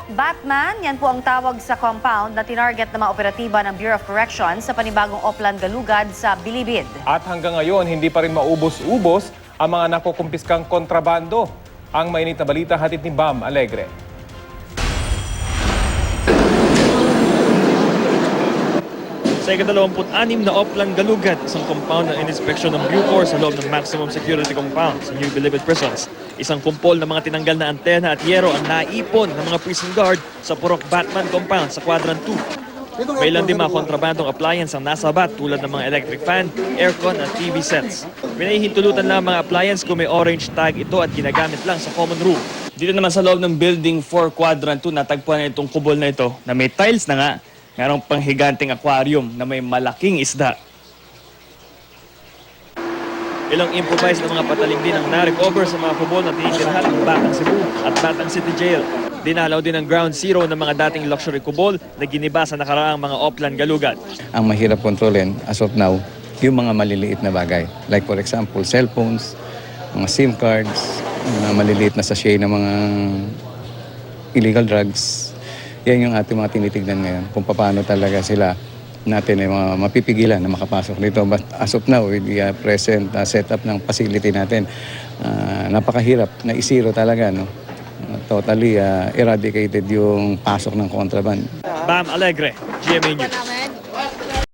Batman, yan po ang tawag sa compound na tinarget na maoperatiba ng Bureau of Corrections sa panibagong Oplan Galugad sa Bilibid. At hanggang ngayon, hindi pa rin maubos-ubos ang mga nakukumpiskang kontrabando. Ang mainit na balita hatid ni Bam Alegre. Sa ika-26 na Oplan Galugad, isang compound na ininspeksyon ng Bucor sa loob ng maximum security compound sa New Bilibid Prisons. Isang kumpol ng mga tinanggal na antena at yero ang naipon ng mga prison guard sa Purok Batman compound sa Quadrant 2. May ilan din mga kontrabandong appliance ang nasa bat tulad ng mga electric fan, aircon at TV sets. Pinahihintulutan lang mga appliance kung may orange tag ito at ginagamit lang sa common room. Dito naman sa loob ng Building 4 Quadrant 2, natagpuan na itong kubol na ito na may tiles na nga. Mayroong panghiganting aquarium na may malaking isda. Ilang improvised na mga patalim din ang na-recover sa mga kubol na tinitirhan ng Batang Cebu at Batang City Jail. Dinalaw din ang ground zero ng mga dating luxury kubol na giniba sa nakaraang mga Oplan Galugad. Ang mahirap kontrolin as of now, yung mga maliliit na bagay. Like for example, cellphones, mga SIM cards, mga maliliit na sachet ng mga illegal drugs. Yan yung ating mga tinitignan ngayon, kung paano talaga sila natin ay mapipigilan na makapasok dito. But as of now, with the present setup ng facility natin, napakahirap na isiro talaga. No? Totally eradicated yung pasok ng contraband. Bam Alegre, GMA News.